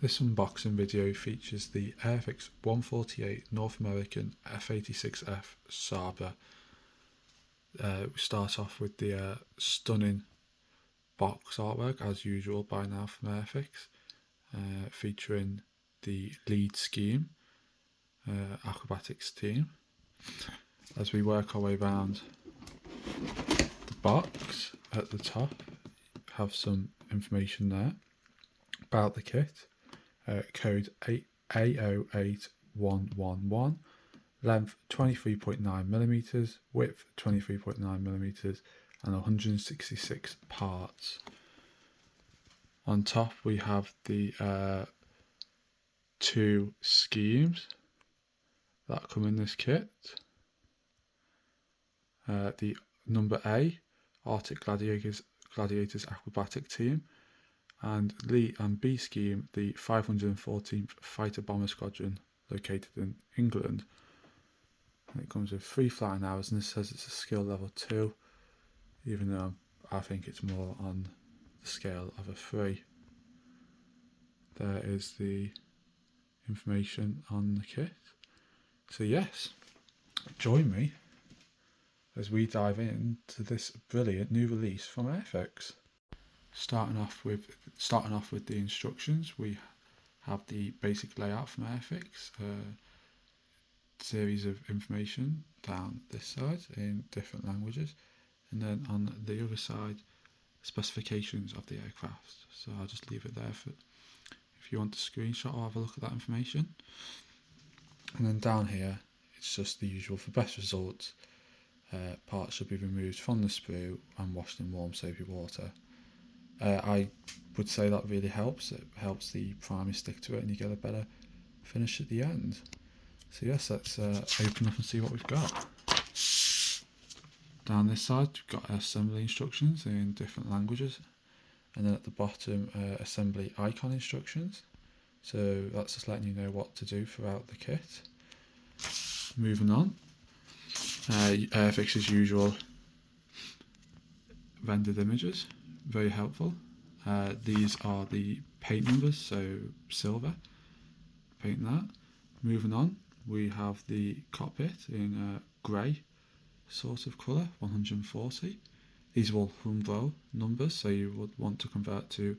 This unboxing video features the Airfix 148 North American F-86F Sabre. We start off with the stunning box artwork as usual by now from Airfix, featuring the lead scheme, acrobatics team. As we work our way around the box, at the top have some information there about the kit. Code A08111, length 23.9mm, width 23.9mm, and 166 parts. On top we have the two schemes that come in this kit. The number A, Arctic Gladiators Acrobatic Team, and B scheme, the 514th Fighter Bomber Squadron, located in England. And it comes with 3 flying hours, and this says it's a skill level 2, even though I think it's more on the scale of a 3. There is the information on the kit. So yes, join me as we dive into this brilliant new release from Airfix. Starting off with the instructions, we have the basic layout from Airfix, series of information down this side in different languages, and then on the other side, specifications of the aircraft. So I'll just leave it there for if you want to screenshot or have a look at that information. And then down here, it's just the usual for best results. Parts should be removed from the sprue and washed in warm soapy water. I would say that really helps. It helps the primer stick to it and you get a better finish at the end. So yes, let's open up and see what we've got. Down this side we've got assembly instructions in different languages, and then at the bottom assembly icon instructions. So that's just letting you know what to do throughout the kit. Moving on, Airfix as usual, rendered images. Very helpful. These are the paint numbers, so silver, paint that. Moving on, we have the cockpit in grey sort of colour, 140. These are all Humbrol numbers, so you would want to convert to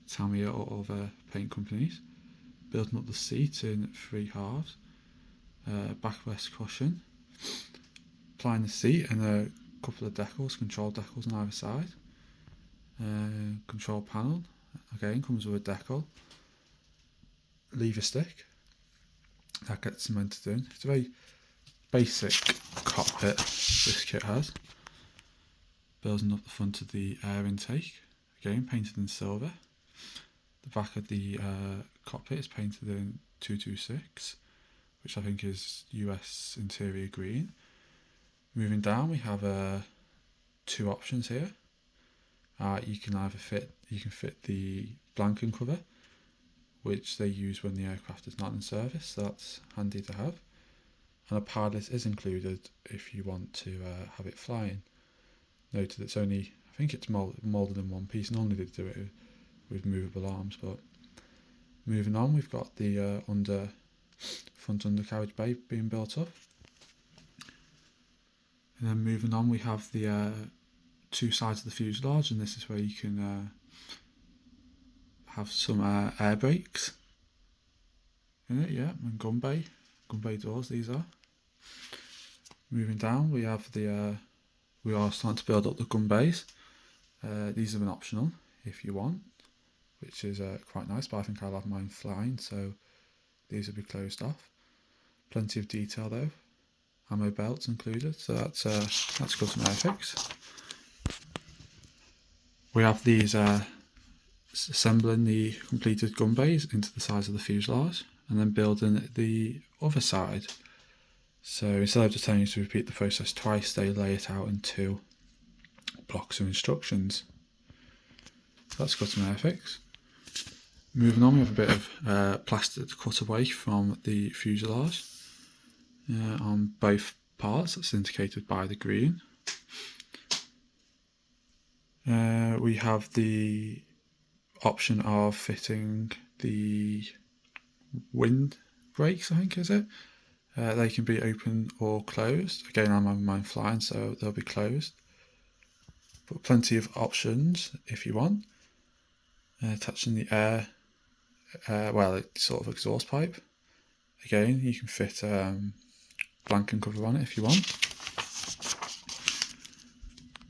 Tamiya or other paint companies. Building up the seat in 3 halves, backrest cushion, applying the seat and a couple of decals, control decals on either side. Control panel again comes with a decal, lever stick that gets cemented in. It's a very basic cockpit this kit has. Building up the front of the air intake, again painted in silver. The back of the cockpit is painted in 226, which I think is US interior green. Moving down, we have 2 options here. You can either fit the blanking cover, which they use when the aircraft is not in service, so that's handy to have. And a pilot is included if you want to have it flying. Noted it's only, I think it's moulded in one piece. Normally they do it with movable arms, but moving on, we've got the front undercarriage bay being built up. And then moving on, we have the 2 sides of the fuselage, and this is where you can have some air brakes in it, yeah, and gun bay doors, these are. Moving down, we have we are starting to build up the gun bays. These are an optional if you want, which is quite nice, but I think I'll have mine flying, so these will be closed off. Plenty of detail though, ammo belts included, so that's good from Airfix. We have these assembling the completed gun bays into the sides of the fuselage and then building the other side. So instead of just telling you to repeat the process twice, they lay it out in 2 blocks of instructions. So that's good from Airfix. Moving on, we have a bit of plastic to cut away from the fuselage on both parts. That's indicated by the green. We have the option of fitting the wind brakes, I think is it. They can be open or closed. Again, I'm having mine flying, so they'll be closed. But plenty of options if you want. Touching the air, well, it's sort of exhaust pipe. Again, you can fit blanking cover on it if you want.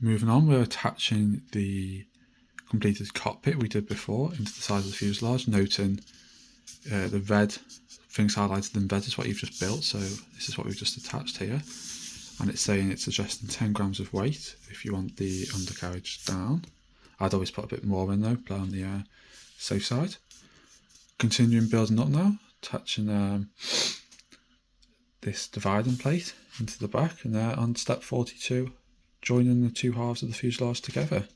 Moving on, we're attaching the completed cockpit we did before into the side of the fuselage, noting the red things highlighted in red is what you've just built, so this is what we've just attached here, and it's saying it's suggesting 10 grams of weight if you want the undercarriage down. I'd always put a bit more in though, play on the safe side. Continuing building up now, attaching this dividing plate into the back, and there on step 42, joining the two halves of the fuselage together.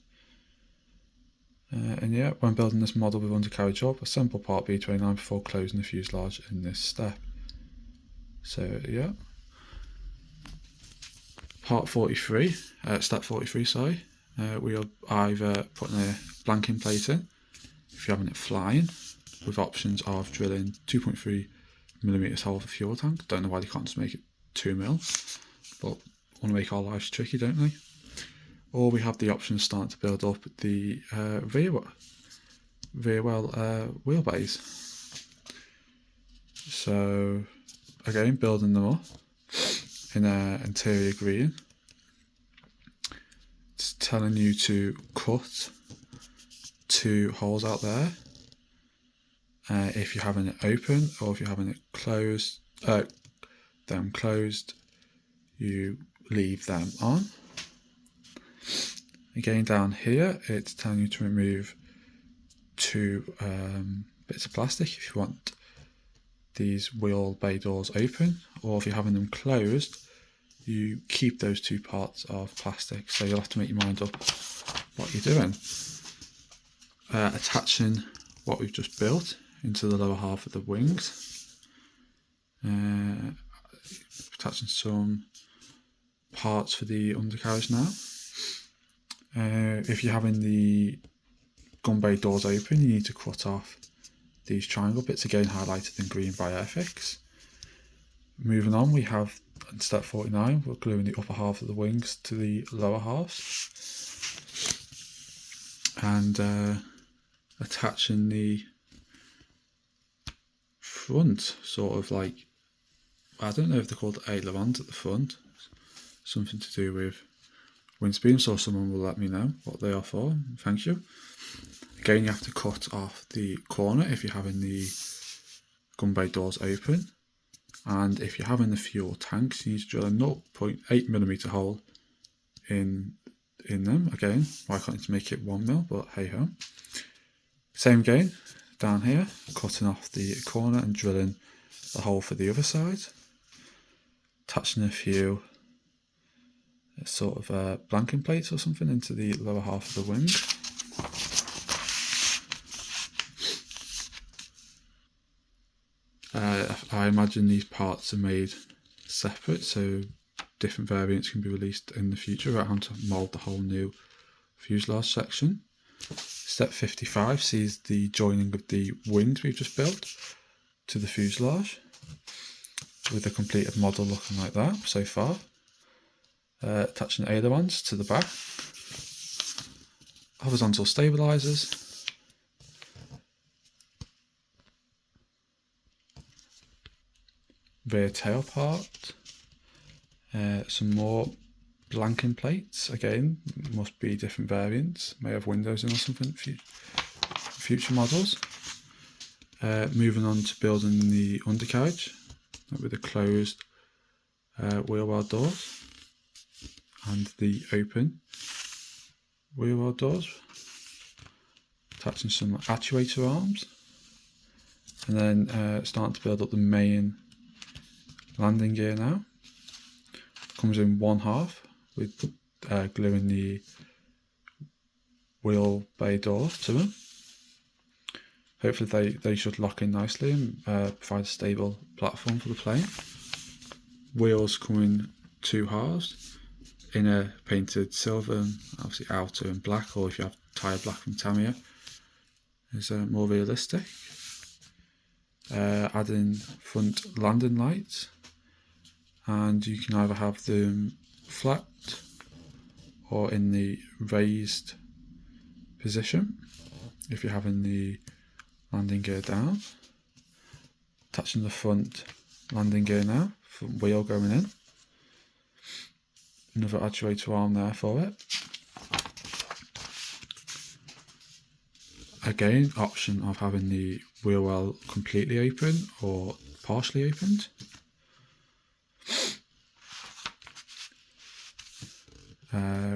And yeah, when building this model with undercarriage up, assemble part B29 before closing the fuselage in this step. So yeah, part 43, step 43, sorry, we are either putting a blanking plate in, if you're having it flying, with options of drilling 2.3mm hole for fuel tank. Don't know why they can't just make it 2mm, but want to make our lives tricky, don't they? Or we have the option of starting to build up the rear well wheelbase. So again, building them up in interior green. It's telling you to cut 2 holes out there. If you're having it open or if you're having it closed, them closed, you leave them on. Again, down here, it's telling you to remove 2 bits of plastic if you want these wheel bay doors open, or if you're having them closed, you keep those 2 parts of plastic. So you'll have to make your mind up what you're doing. Attaching what we've just built into the lower half of the wings. Attaching some parts for the undercarriage now. If you're having the gun bay doors open, you need to cut off these triangle bits, again highlighted in green by Airfix. Moving on, we have in step 49, we're gluing the upper half of the wings to the lower half, and attaching the front, sort of like, I don't know if they're called ailerons at the front, something to do with windscreen, so someone will let me know what they are for. Thank you. Again, you have to cut off the corner if you're having the gun bay doors open, and if you're having the fuel tanks, you need to drill a 0.8mm hole in them. Again, why can't you make it 1mm, but hey ho. Same again down here, cutting off the corner and drilling a hole for the other side, attaching a few sort of blanking plates or something into the lower half of the wing. I imagine these parts are made separate, so different variants can be released in the future without having to mould the whole new fuselage section. Step 55 sees the joining of the wings we've just built to the fuselage, with a completed model looking like that so far. Attaching ailerons to the back, horizontal stabilizers, rear tail part, some more blanking plates, again must be different variants, may have windows in or something, future models. Moving on to building the undercarriage with the closed wheel well doors and the open wheel well doors, attaching some actuator arms, and then starting to build up the main landing gear now. Comes in 1/2 with gluing the wheel bay door to them. Hopefully they should lock in nicely and provide a stable platform for the plane. Wheels come in 2 halves, inner painted silver and obviously outer in black, or if you have tyre black from Tamiya is more realistic. adding front landing lights, and you can either have them flat or in the raised position if you're having the landing gear down. Attaching the front landing gear now, front wheel going in. Another actuator arm there for it. Again, option of having the wheel well completely open or partially opened.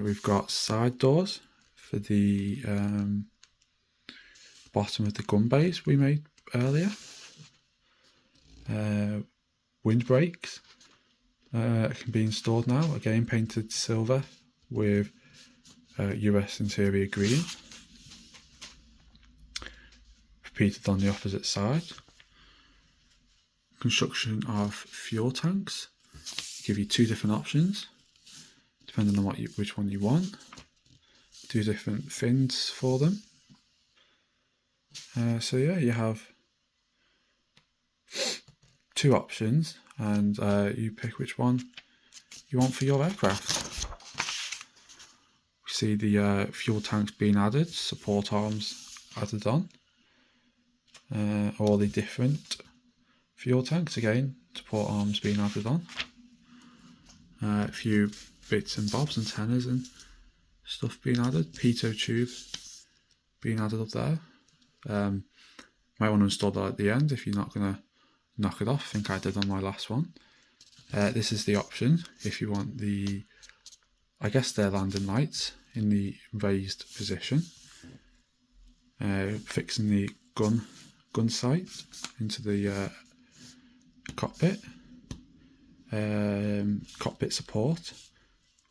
We've got side doors for the bottom of the gun bays we made earlier. Windbreaks can be installed now, again painted silver with US interior green. Repeated on the opposite side. Construction of fuel tanks. Give you two different options depending on which one you want. Two different fins for them. So yeah, you have two options, and you pick which one you want for your aircraft. We see the fuel tanks being added, support arms added on. All the different fuel tanks, again, support arms being added on. A few bits and bobs, antennas and stuff being added. Pitot tube being added up there. Might want to install that at the end if you're not going to knock it off. I think I did on my last one. This is the option if you want the, I guess they're landing lights in the raised position. Fixing the gun sight into the cockpit. Cockpit support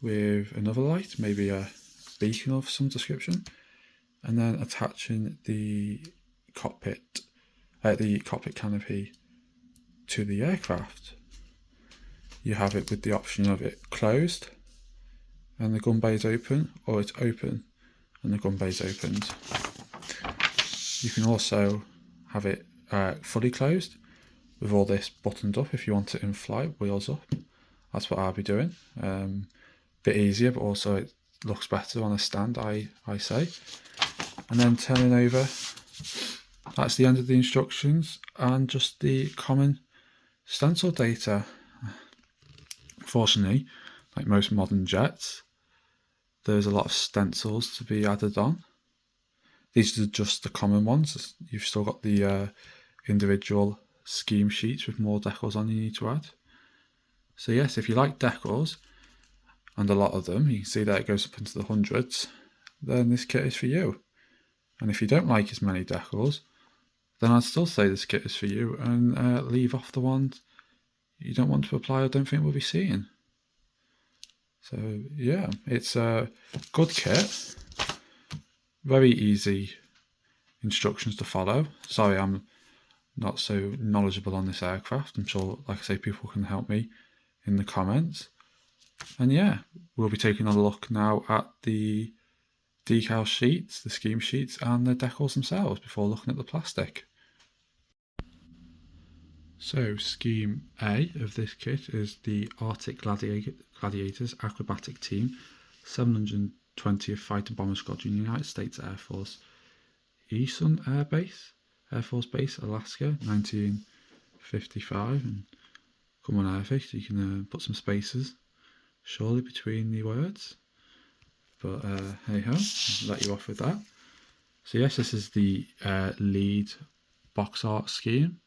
with another light, maybe a beacon of some description, and then attaching the cockpit canopy to the aircraft. You have it with the option of it closed and the gun bay is open, or it's open and the gun bay is opened. You can also have it fully closed with all this buttoned up if you want it in flight, wheels up. That's what I'll be doing. Bit easier, but also it looks better on a stand, I say. And then turning over, that's the end of the instructions and just the common stencil data. Unfortunately, like most modern jets, there's a lot of stencils to be added on. These are just the common ones. You've still got the individual scheme sheets with more decals on you need to add. So yes, if you like decals, and a lot of them, you can see that it goes up into the hundreds, then this kit is for you. And if you don't like as many decals, then I'd still say this kit is for you, and leave off the ones you don't want to apply or don't think we'll be seeing. So yeah, it's a good kit. Very easy instructions to follow. Sorry, I'm not so knowledgeable on this aircraft. I'm sure, like I say, people can help me in the comments. And yeah, we'll be taking a look now at the decal sheets, the scheme sheets, and the decals themselves before looking at the plastic. So scheme A of this kit is the Arctic Gladiators Acrobatic Team 720th Fighter Bomber Squadron, United States Air Force, Eason Air Force Base, Alaska, 1955. And come on, Airfix, you can put some spaces surely between the words, but hey ho, I'll let you off with that. So yes, this is the lead box art scheme.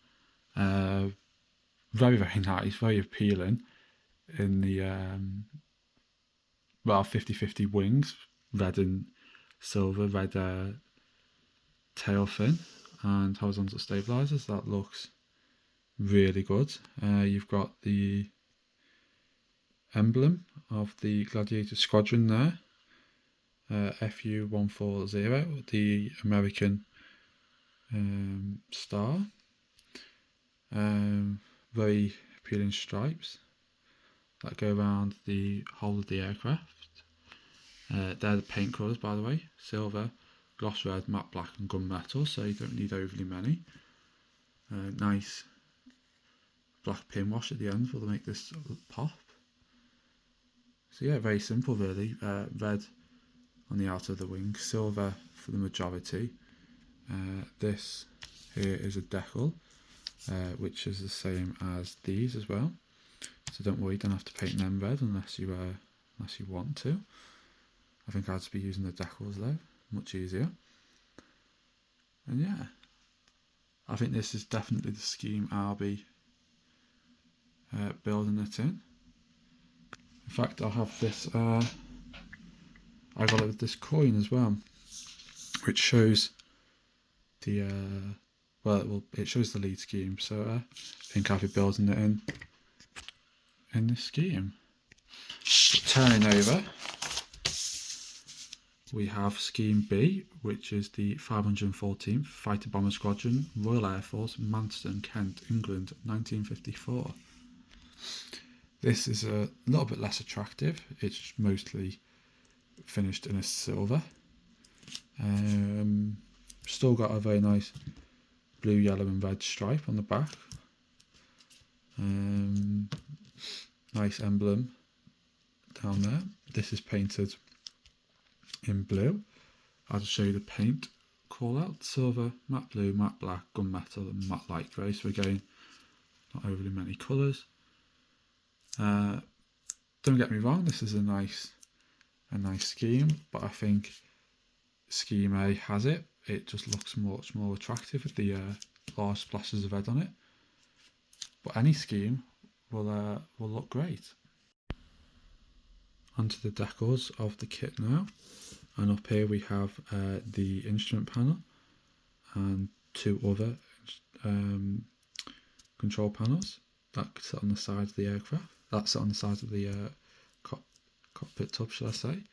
Very, very nice, very appealing in the 50-50 wings, red and silver, red tail fin and horizontal stabilizers. That looks really good. You've got the emblem of the Gladiator Squadron there, FU-140, the American star. Very appealing stripes that go around the whole of the aircraft. They're the paint colours, by the way: silver, gloss red, matte black and gunmetal, so you don't need overly many. Nice black pin wash at the end will make this pop. So yeah, very simple really. Red on the outer of the wing, silver for the majority. This here is a decal, which is the same as these as well. So don't worry, you don't have to paint them red unless you want to. I think I'd just be using the decals though, much easier. And yeah, I think this is definitely the scheme I'll be building it in. In fact, I'll have this, I got it with this coin as well, which shows the, it shows the lead scheme, so I think I'll be building it in this scheme. Turning over, we have Scheme B, which is the 514th Fighter Bomber Squadron, Royal Air Force, Manston, Kent, England, 1954. This is a little bit less attractive. It's mostly finished in a silver. Still got a very nice blue, yellow and red stripe on the back. Nice emblem down there. This is painted in blue. I'll just show you the paint call out: silver, matte blue, matte black, gunmetal and matte light grey. So again, not overly many colours. Don't get me wrong, this is a nice scheme, but I think Scheme A has it. It just looks much more attractive with the large splashes of red on it. But any scheme will look great. Onto the decals of the kit now, and up here we have the instrument panel and two other control panels that sit on the side of the aircraft. That sit on the side of the cockpit tub, shall I say.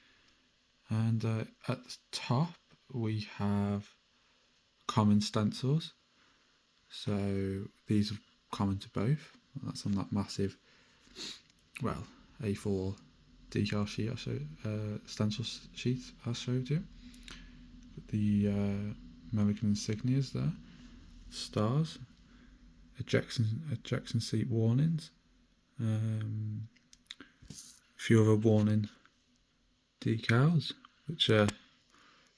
And at the top we have common stencils. So these are common to both. That's on that massive, well, A4 decal sheet stencil sheet I showed you. The American insignias there, stars, ejection seat warnings, a few other warning decals, which are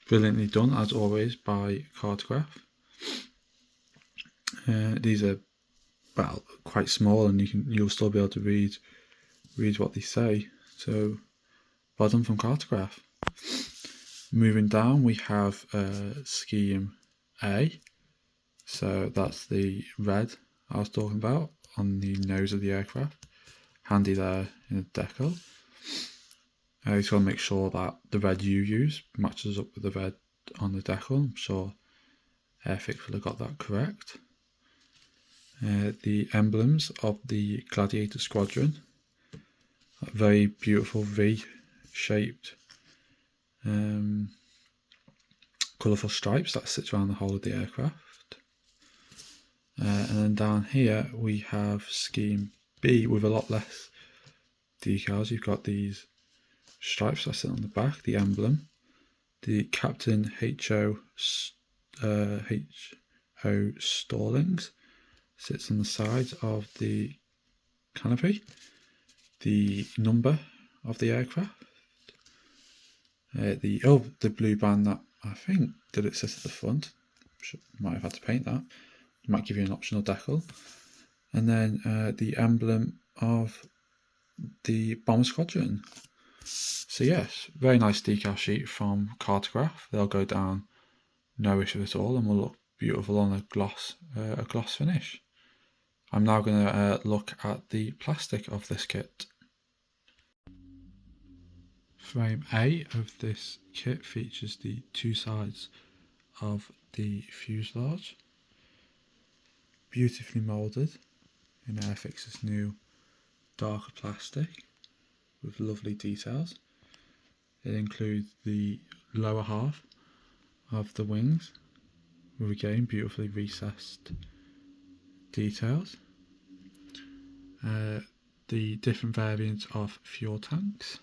brilliantly done as always by Cartograph. These are, well, quite small, and you'll still be able to read what they say. So well done from Cartograph. Moving down, we have Scheme A. So that's the red I was talking about on the nose of the aircraft. Handy there in a decal. You just want to make sure that the red you use matches up with the red on the decal. I'm sure Airfix will have got that correct. The emblems of the Gladiator Squadron. That very beautiful V-shaped colourful stripes that sits around the whole of the aircraft. And then down here we have Scheme B with a lot less decals. You've got these stripes that sit on the back, the emblem, the Captain H.O. Stallings sits on the sides of the canopy, the number of the aircraft, the blue band that I think did it sit at the front. Might have had to paint that. Might give you an optional decal, and then the emblem of the bomber squadron. So yes, very nice decal sheet from Cartograph. They'll go down no issue at all, and will look beautiful on a gloss finish. I'm now going to look at the plastic of this kit. Frame A of this kit features the two sides of the fuselage, beautifully moulded in Airfix's new darker plastic with lovely details. It includes the lower half of the wings with again beautifully recessed details. The different variants of fuel tanks.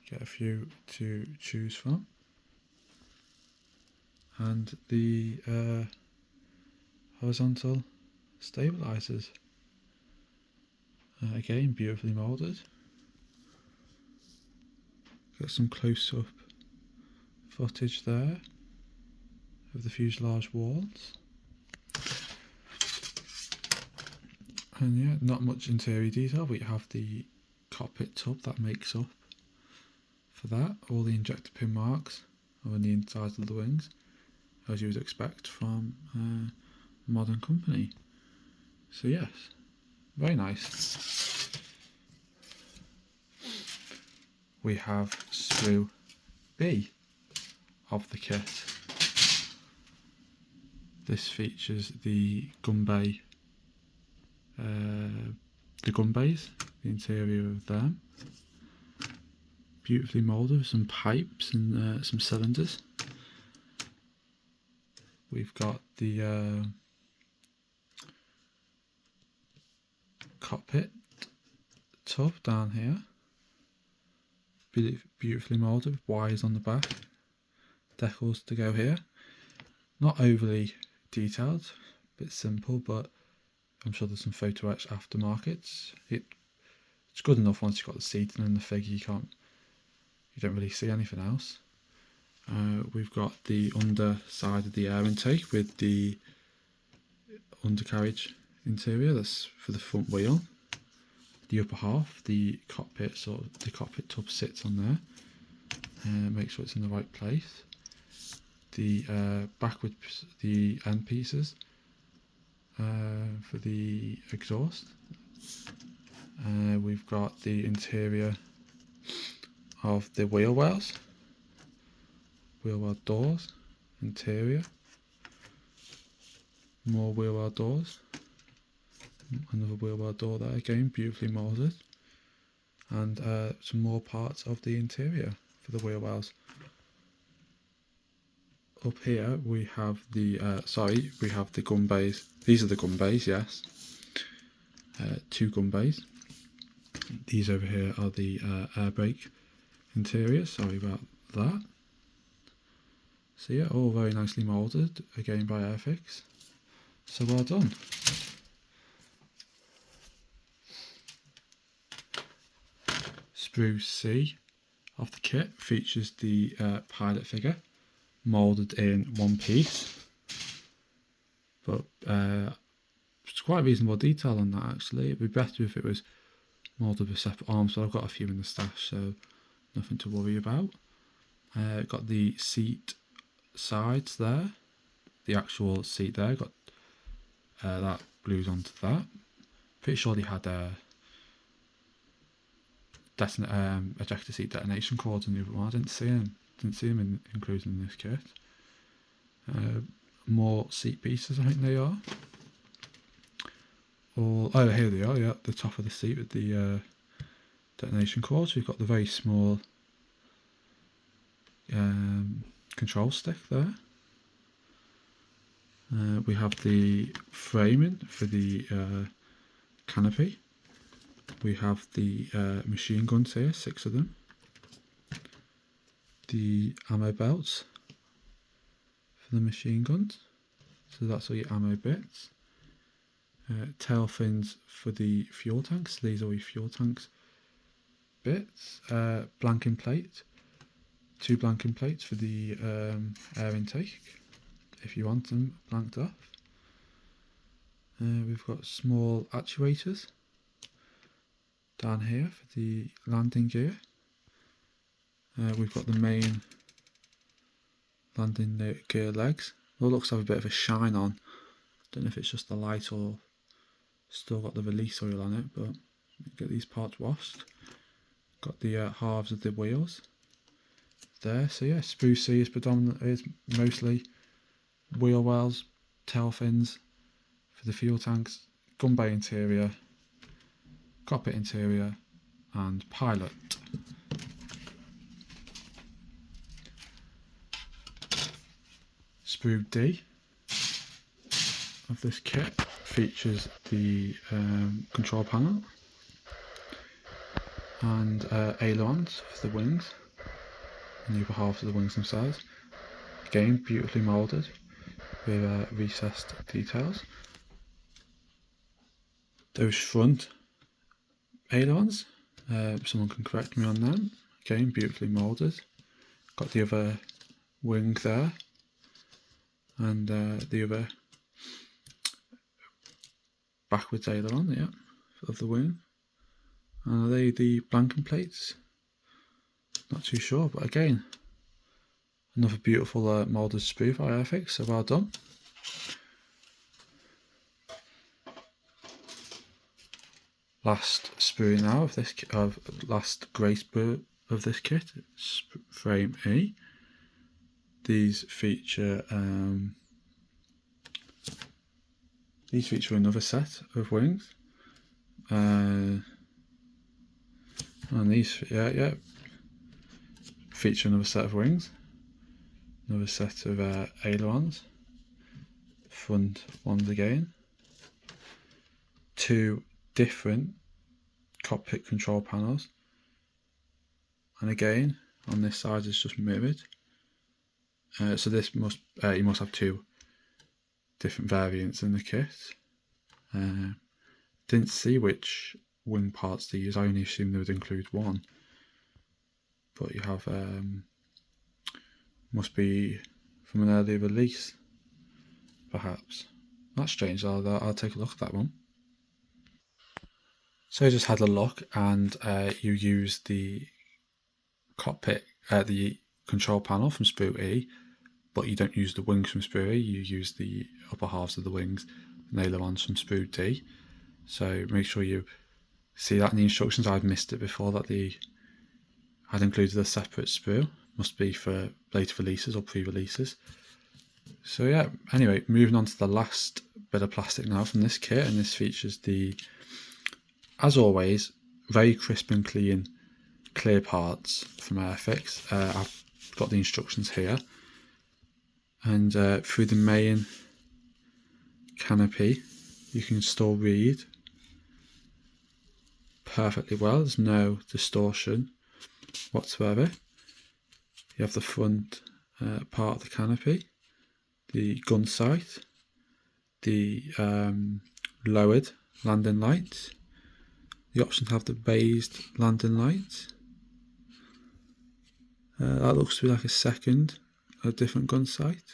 Get a few to choose from. and the horizontal stabilizers. Again, beautifully moulded. Got some close-up footage there of the fuselage walls. And yeah, not much interior detail, but you have the cockpit tub that makes up for that. All the injector pin marks are on the insides of the wings, as you would expect from a modern company. So yes, very nice. We have sprue B of the kit. This features the gun bay, the interior of them. Beautifully moulded with some pipes and some cylinders. We've got the cockpit tub down here. Beautifully moulded with wires on the back. Decals to go here. Not overly detailed, a bit simple, but I'm sure there's some photo etch aftermarkets. It's good enough once you've got the seating and the figure. You don't really see anything else. We've got the underside of the air intake with the undercarriage interior. That's for the front wheel. The upper half, the cockpit tub sits on there. Make sure it's in the right place. The the end pieces for the exhaust. We've got the interior of the wheel wells doors, interior, more wheel well doors, another wheel well door there again, beautifully moulded, and some more parts of the interior for the wheel wells. Up here we have the gun bays. These are the gun bays, yes. 2 gun bays. These over here are the air brake interior. Sorry about that. So yeah, all very nicely moulded, again by Airfix. So well done. Sprue C of the kit features the pilot figure, moulded in one piece, but it's quite reasonable detail on that actually. It'd be better if it was moulded with separate arms, but I've got a few in the stash, so nothing to worry about. Got the seat sides there, the actual seat there, got that glues onto that. Pretty sure they had ejector seat detonation cords in the other one. I didn't see them included in this kit. More seat pieces, I think they are. Here they are, yeah, the top of the seat with the detonation cords. We've got the very small control stick there. We have the framing for the canopy. We have the machine guns here, 6 of them. The ammo belts for the machine guns. So that's all your ammo bits. Tail fins for the fuel tanks. These are all your fuel tanks bits. Blanking plate. 2 blanking plates for the air intake, if you want them blanked off. We've got small actuators down here for the landing gear. We've got the main landing gear legs. It all looks to have a bit of a shine on. Don't know if it's just the light or still got the release oil on it, but get these parts washed. Got the halves of the wheels there. So yeah, Sprue C is mostly wheel wells, tail fins for the fuel tanks, gun bay interior, cockpit interior, and pilot. Sprue D of this kit features the control panel and ailerons for the wings and the upper half of the wings themselves. Again, beautifully moulded with recessed details. Those front ailerons, someone can correct me on them. Again, beautifully moulded. Got the other wing there, and the other backwards aileron, yeah, of the wing. And are they the blanking plates? Not too sure, but again, another beautiful moulded sprue by Airfix, so well done. Last sprue now of this last grey sprue of this kit, frame E. These feature another set of wings, and these feature another set of wings, another set of ailerons, front ones again, two different cockpit control panels, and again on this side it's just mirrored. So this must you must have two different variants in the kit. Didn't see which wing parts to use. I only assumed they would include one, but you have must be from an earlier release, perhaps. That's strange. I'll take a look at that one. So I just had a look, and you use the cockpit, the control panel from Sprue E, but you don't use the wings from Sprue E. You use the upper halves of the wings and ailerons from Sprue D. So make sure you see that in the instructions. I've missed it before that they had included a separate sprue. Must be for later releases or pre-releases. So yeah, anyway, moving on to the last bit of plastic now from this kit, and this features the, as always, very crisp and clean clear parts from Airfix. I've got the instructions here, and through the main canopy you can still read perfectly well. There's no distortion whatsoever. You have the front part of the canopy, the gun sight, the lowered landing lights, the option to have the raised landing lights. That looks to be like a different gun sight,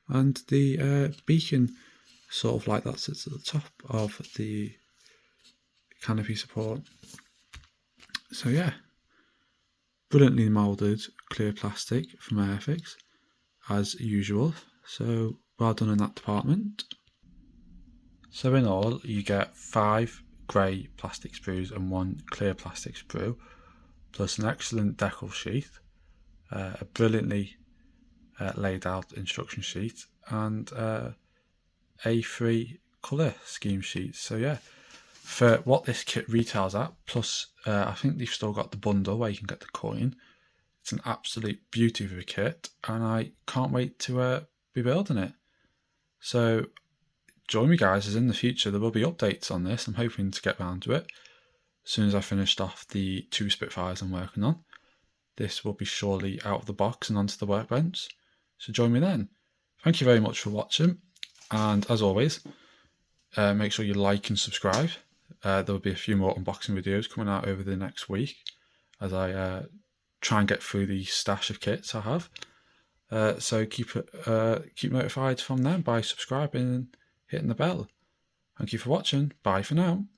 and the beacon sort of light that sits at the top of the canopy support. So yeah, brilliantly moulded clear plastic from Airfix as usual, so well done in that department. So in all you get 5 grey plastic sprues and 1 clear plastic sprue, plus an excellent decal sheet, a brilliantly laid out instruction sheet, and A3 colour scheme sheets. So yeah, for what this kit retails at, plus I think they've still got the bundle where you can get the coin. It's an absolute beauty of a kit, and I can't wait to be building it. So join me guys, as in the future there will be updates on this. I'm hoping to get around to it as soon as I finished off the 2 Spitfires I'm working on. This will be surely out of the box and onto the workbench, so join me then. Thank you very much for watching, and as always, make sure you like and subscribe. There will be a few more unboxing videos coming out over the next week as I try and get through the stash of kits I have. So keep notified from them by subscribing and hitting the bell. Thank you for watching. Bye for now.